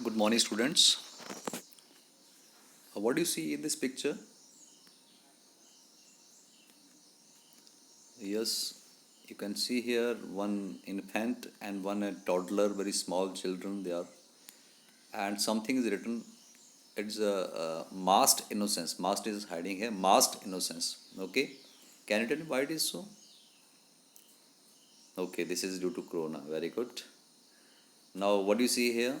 Good morning, students. What do you see in this picture? Yes, you can see here one infant and one a toddler, very small children they are, and something is written. It's a masked innocence. Masked is hiding here. Masked innocence. Okay, can you tell me why it is so? Okay, this is due to Corona. Very good. Now, what do you see here?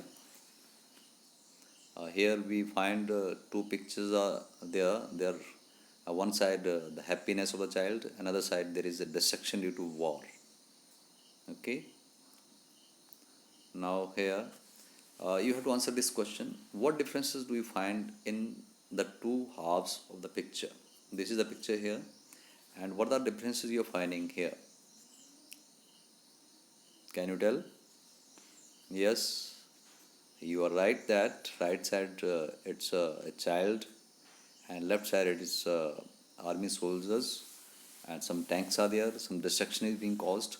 Here we find two pictures are there. There, one side the happiness of the child, another side there is a destruction due to war. Okay. Now here, you have to answer this question. What differences do you find in the two halves of the picture? This is the picture here, and what are the differences you are finding here? Can you tell? Yes, you are right that right side it's a child, and left side it is army soldiers, and some tanks are there. Some destruction is being caused.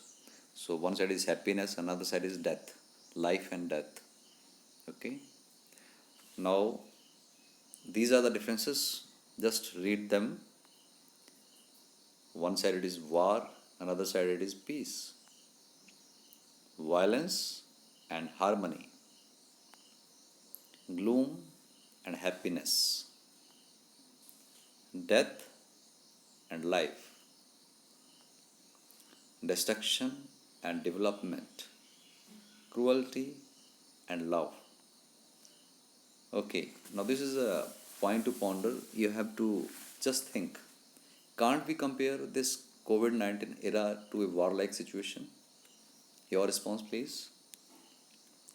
So one side is happiness, another side is death, life and death. Okay. Now these are the differences. Just read them. One side it is war, another side it is peace, violence and harmony, gloom and happiness, death and life, destruction and development, cruelty and love. Okay, now this is a point to ponder. You have to just think, can't we compare this COVID 19 era to a warlike situation? Your response, please.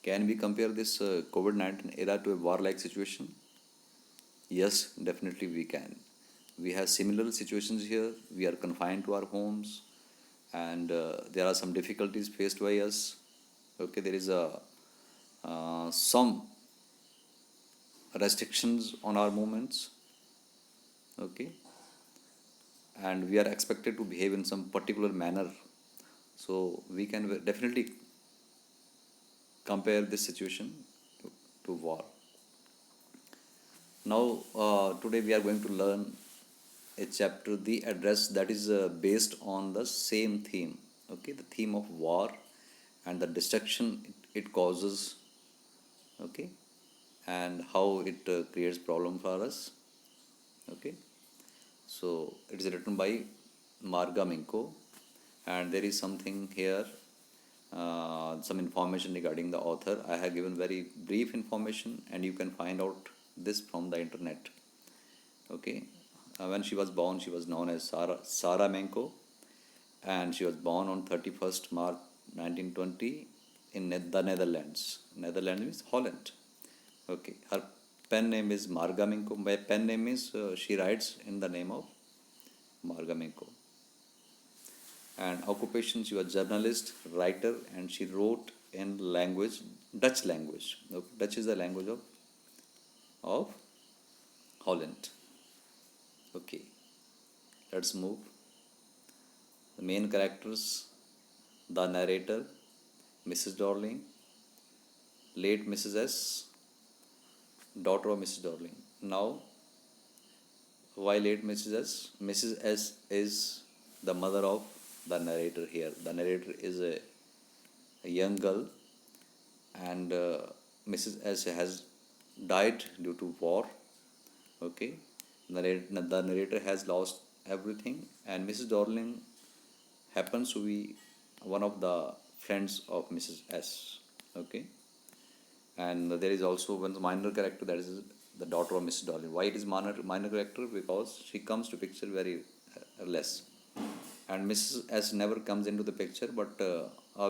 Can we compare this COVID 19 era to a warlike situation? Yes, definitely we can. We have similar situations here. We are confined to our homes, and there are some difficulties faced by us. Okay, there is a some restrictions on our movements. Okay, and we are expected to behave in some particular manner. So we can definitely compare this situation to war. Now, today we are going to learn a chapter, the address, that is based on the same theme. Okay, the theme of war and the destruction it causes. Okay, and how it creates problem for us. Okay, so it is written by Marga Minko, and there is something here, some information regarding the author. I have given very brief information, and you can find out this from the internet. Okay, when she was born, she was known as Sarah Menko, and she was born on 31st March 1920 in the Netherlands. Netherlands means Holland. Okay, her pen name is Marga Minko. My pen name is she writes in the name of Marga Minko. And occupation, she was journalist, writer, and she wrote in language, Dutch language. Okay, Dutch is the language of Holland. Okay, let's move. The main characters, the narrator, Mrs. Darling, late Mrs. S, daughter of Mrs. Darling. Now, why late Mrs. S? Mrs. S is the mother of the narrator here. The narrator is a young girl, and Mrs. S has died due to war. Okay, the narrator has lost everything, and Mrs. Darling happens to be one of the friends of Mrs. S. Okay, and there is also one minor character, that is the daughter of Mrs. Darling. Why it is minor character? Because she comes to picture very less, and Mrs. S never comes into the picture, but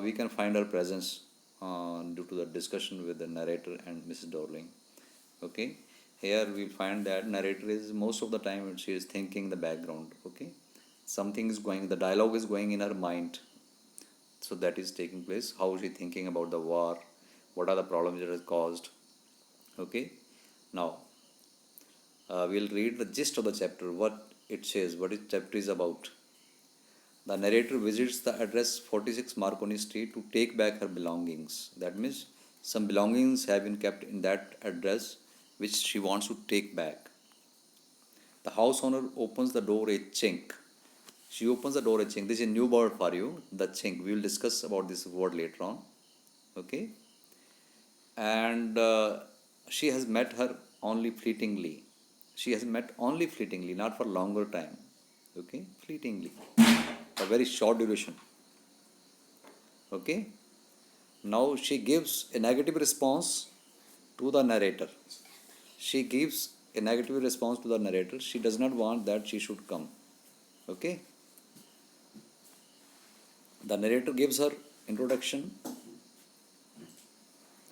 we can find her presence due to the discussion with the narrator and Mrs. Darling. Okay, here we find that narrator is most of the time she is thinking the background. Okay, something is going, the dialogue is going in her mind, so that is taking place. How is she thinking about the war? What are the problems it has caused? Okay, now we'll read the gist of the chapter, what it says, what this chapter is about. The narrator visits the address 46 Marconi Street to take back her belongings. That means Some belongings have been kept in that address which she wants to take back. The house owner opens the door a chink. She opens the door a chink. This is a new word for you, the chink. We will discuss about this word later on. Okay? And she has met her only fleetingly. She has met only fleetingly, not for longer time. Okay? Fleetingly. A very short duration. Okay? Now she gives a negative response to the narrator. She gives a negative response to the narrator. She does not want that she should come. Okay? The narrator gives her introduction.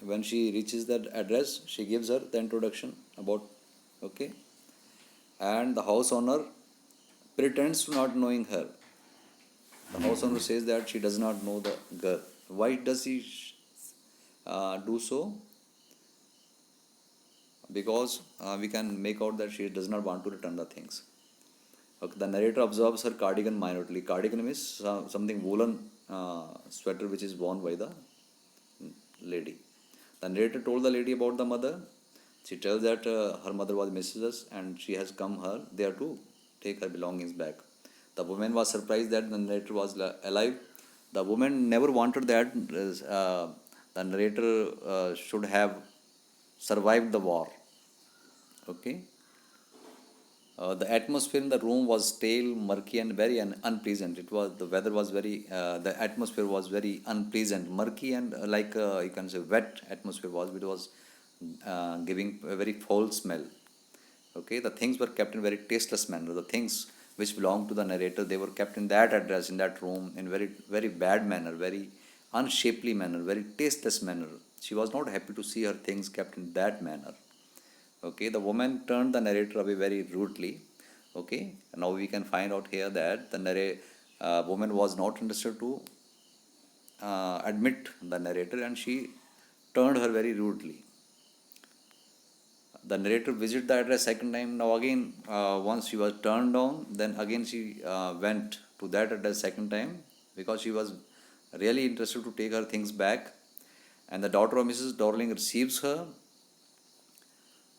When she reaches that address, she gives her the introduction about, okay? And the house owner pretends to not knowing her. The house owner says that she does not know the girl. Why does he do so? Because we can make out that she does not want to return the things. Okay, the narrator observes her cardigan minutely. Cardigan means something woolen sweater which is worn by the lady. The narrator told the lady about the mother. She tells that her mother was Mrs. and she has come her there to take her belongings back. The woman was surprised that the narrator was alive. The woman never wanted that the narrator should have survived the war. Okay. The atmosphere in the room was stale, murky, and very unpleasant. It was the weather was very, the atmosphere was very unpleasant, murky, and like you can say wet atmosphere was. It was giving a very foul smell. Okay, the things were kept in very tasteless manner. The things which belonged to the narrator, they were kept in that address, in that room, in very bad manner, very unshapely manner, very tasteless manner. She was not happy to see her things kept in that manner. Okay, the woman turned the narrator away very rudely. Okay, now we can find out here that the woman was not interested to admit the narrator, and she turned her very rudely. The narrator visited the address second time. Now again, once she was turned down, then again she went to that address second time because she was really interested to take her things back. And the daughter of Mrs. Dorling receives her.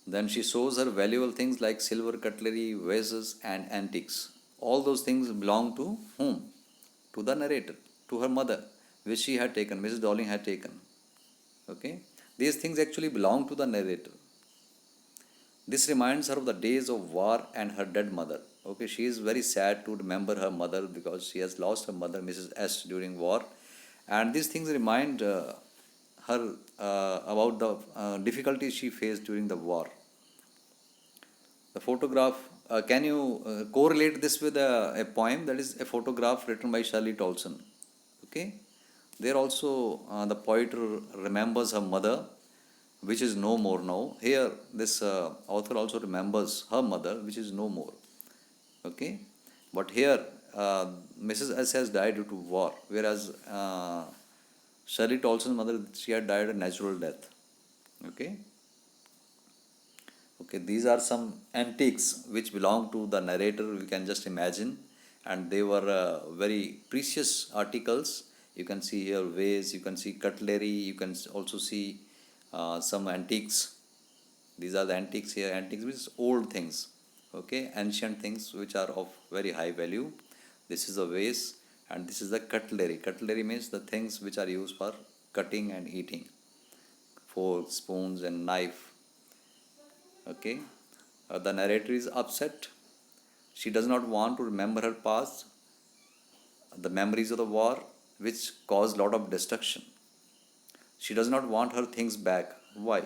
Then she shows her valuable things like silver cutlery, vases, and antiques. All those things belong to whom? To the narrator, to her mother, which she had taken, Mrs. Dorling had taken. Okay? These things actually belong to the narrator. This reminds her of the days of war and her dead mother. Okay, she is very sad to remember her mother because she has lost her mother, Mrs. S, during war. And these things remind her about the difficulties she faced during the war. The photograph, can you correlate this with a poem that is a photograph written by Shirley Tolson? Okay, there also the poet remembers her mother, which is no more now. Here, this author also remembers her mother, which is no more. Okay, but here Mrs. S has died due to war, whereas Shirley Tolson's mother, she had died a natural death. Okay. Okay, these are some antiques which belong to the narrator, we can just imagine, and they were very precious articles. You can see here vase, you can see cutlery, you can also see some antiques. These are the antiques here. Antiques means old things, okay, ancient things which are of very high value. This is a vase, and this is the cutlery. Cutlery means the things which are used for cutting and eating, forks, spoons, and knife. Okay, the narrator is upset. She does not want to remember her past, the memories of the war, which caused lot of destruction. She does not want her things back. Why?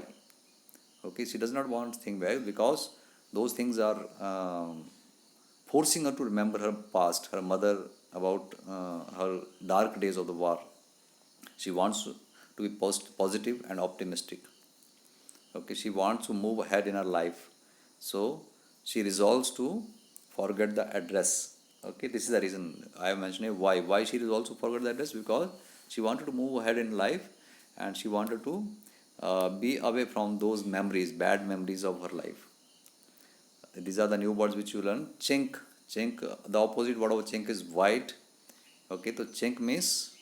Okay, she does not want things back because those things are forcing her to remember her past, her mother, about her dark days of the war. She wants to be positive and optimistic. Okay, she wants to move ahead in her life, so she resolves to forget the address. Okay, this is the reason I have mentioned why she resolves to forget the address, because she wanted to move ahead in life, and she wanted to be away from those memories, bad memories of her life. These are the new words which you learn. Chink, the opposite word of chink is white. Okay, so chink means,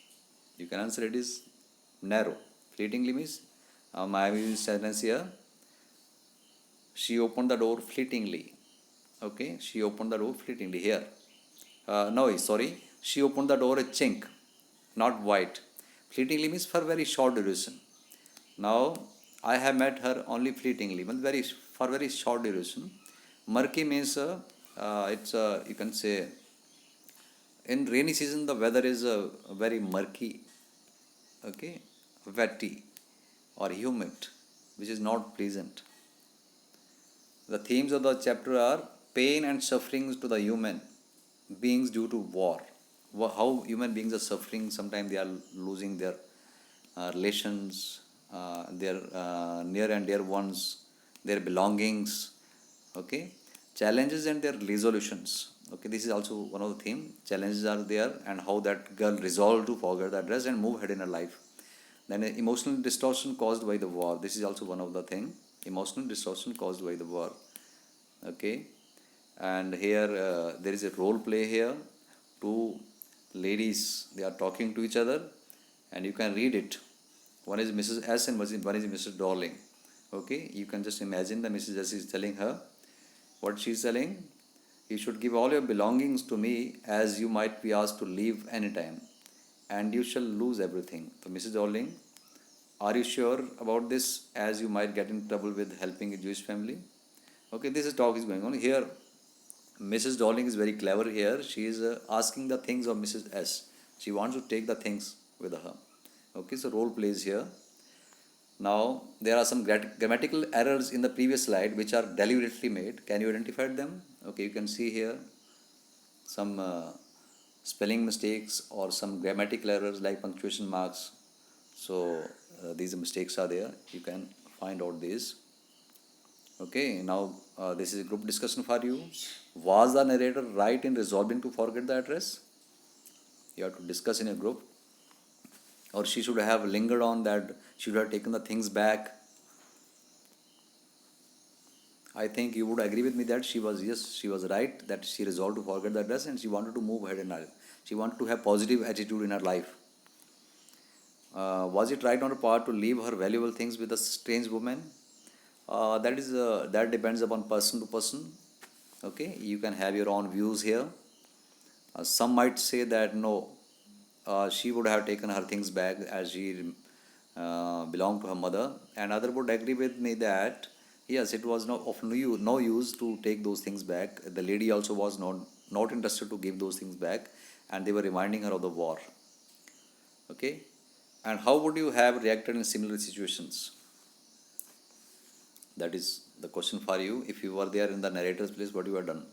you can answer it is narrow. Fleetingly means My sentence here. She opened the door fleetingly. Okay, she opened the door fleetingly here. No, sorry. She opened the door a chink, not wide. Fleetingly means for very short duration. Now, I have met her only fleetingly, but for very short duration. Murky means it's you can say in rainy season the weather is very murky, okay, wetty or humid, which is not pleasant. The themes of the chapter are pain and sufferings to the human beings due to war. How human beings are suffering. Sometimes they are losing their relations, their near and dear ones, their belongings. Okay, challenges and their resolutions. Okay, this is also one of the theme. Challenges are there and how that girl resolved to forget the address and move ahead in her life. Then emotional distortion caused by the war. This is also one of the thing. Emotional distortion caused by the war. Okay, and here there is a role play here. Two ladies, they are talking to each other, and you can read it. One is Mrs. S and one is Mrs. Darling. Okay, you can just imagine the Mrs. S is telling her what she is telling. You should give all your belongings to me, as you might be asked to leave anytime, and you shall lose everything. So Mrs. Darling, are you sure about this, as you might get in trouble with helping a Jewish family? Okay, this is talk is going on here. Mrs. Darling is very clever here. She is asking the things of Mrs. S. She wants to take the things with her. Okay, so role plays here. Now, there are some grammatical errors in the previous slide which are deliberately made. Can you identify them? Okay, you can see here some spelling mistakes or some grammatical errors like punctuation marks. So, these mistakes are there. You can find out these. Okay, now this is a group discussion for you. Was the narrator right in resolving to forget the address? You have to discuss in a group. Or she should have lingered on that, should have taken the things back. I think you would agree with me that she was right, that she resolved to forget the address and she wanted to move ahead in her. She wanted to have positive attitude in her life. Was it right on her part to leave her valuable things with a strange woman? That depends upon person to person. Okay, you can have your own views here. Some might say that no, she would have taken her things back as she belonged to her mother, and other would agree with me that yes, it was no use to take those things back. The lady also was not interested to give those things back, and they were reminding her of the war. Okay, and how would you have reacted in similar situations? That is the question for you. If you were there in the narrator's place, what you have done?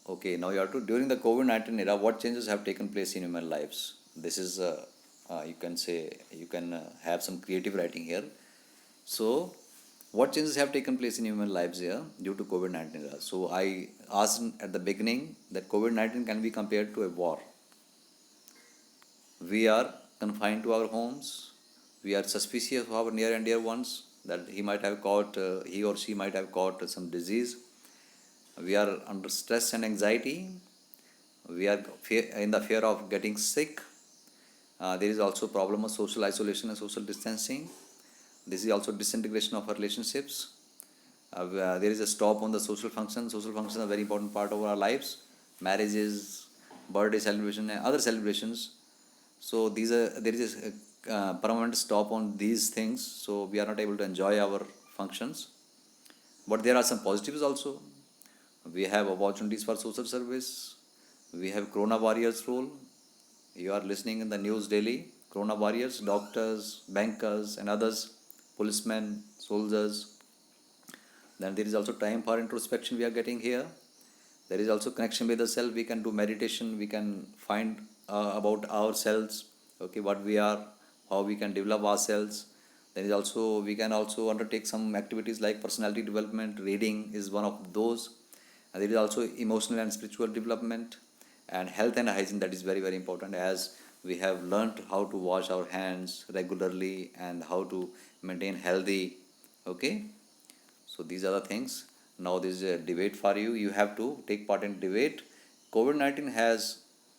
Okay, now you have to, during the COVID-19 era, what changes have taken place in human lives? This is, you can say, you can have some creative writing here. So, what changes have taken place in human lives here due to COVID-19 era? So, I asked at the beginning that COVID-19 can be compared to a war. We are confined to our homes. We are suspicious of our near and dear ones that he or she might have caught some disease. We are under stress and anxiety. We are in the fear of getting sick. There is also problem of social isolation and social distancing. This is also disintegration of our relationships. There is a stop on the social functions. Social functions are a very important part of our lives. Marriages, birthday celebration, and other celebrations. So there is a permanent stop on these things. So we are not able to enjoy our functions. But there are some positives also. We have opportunities for social service. We have Corona Warriors role. You are listening in the news daily. Corona Warriors, doctors, bankers, and others, policemen, soldiers. Then there is also time for introspection we are getting here. There is also connection with the self. We can do meditation. We can find about ourselves. Okay, what we are, how we can develop ourselves. There is also, we can also undertake some activities like personality development. Reading is one of those. And there is also emotional and spiritual development, and health and hygiene, that is very, very important, as we have learnt how to wash our hands regularly and how to maintain healthy. Okay, so these are the things. Now this is a debate for you. You have to take part in debate. COVID-19 has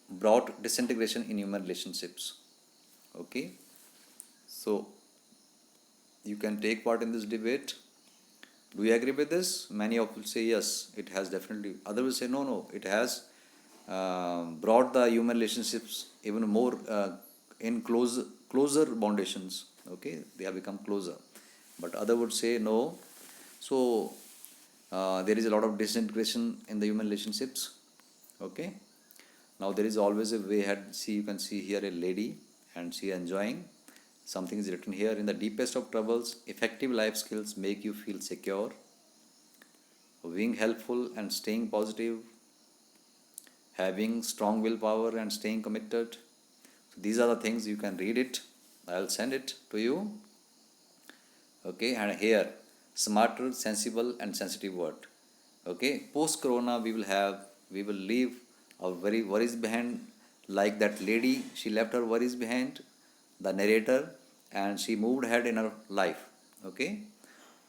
brought disintegration in human relationships. Okay, so you can take part in this debate. Do you agree with this? Many of you say yes, it has definitely. Others will say no, no, it has brought the human relationships even more in closer foundations. Okay, they have become closer. But other would say no. So there is a lot of disintegration in the human relationships. Okay. Now there is always a way ahead. See, you can see here a lady, and she enjoying. Something is written here: in the deepest of troubles, effective life skills make you feel secure. Being helpful and staying positive, having strong willpower and staying committed. So these are the things, you can read it. I'll send it to you. Okay, and here, smarter, sensible, and sensitive word. Okay, post corona, we will leave our very worries behind, like that lady, she left her worries behind, the narrator, and she moved ahead in her life. Okay,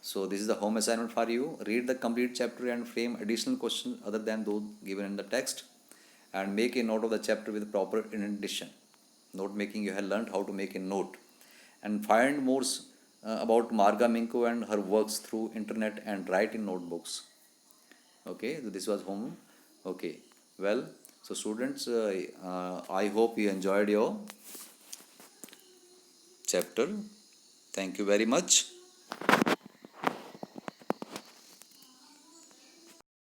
so this is the home assignment for you. Read the complete chapter and frame additional questions other than those given in the text, and make a note of the chapter with proper indentation. Note making, you have learned how to make a note, and find more about Marga Minko and her works through internet and write in notebooks. Okay, so this was home. Okay, well, so students, I hope you enjoyed your chapter. Thank you very much.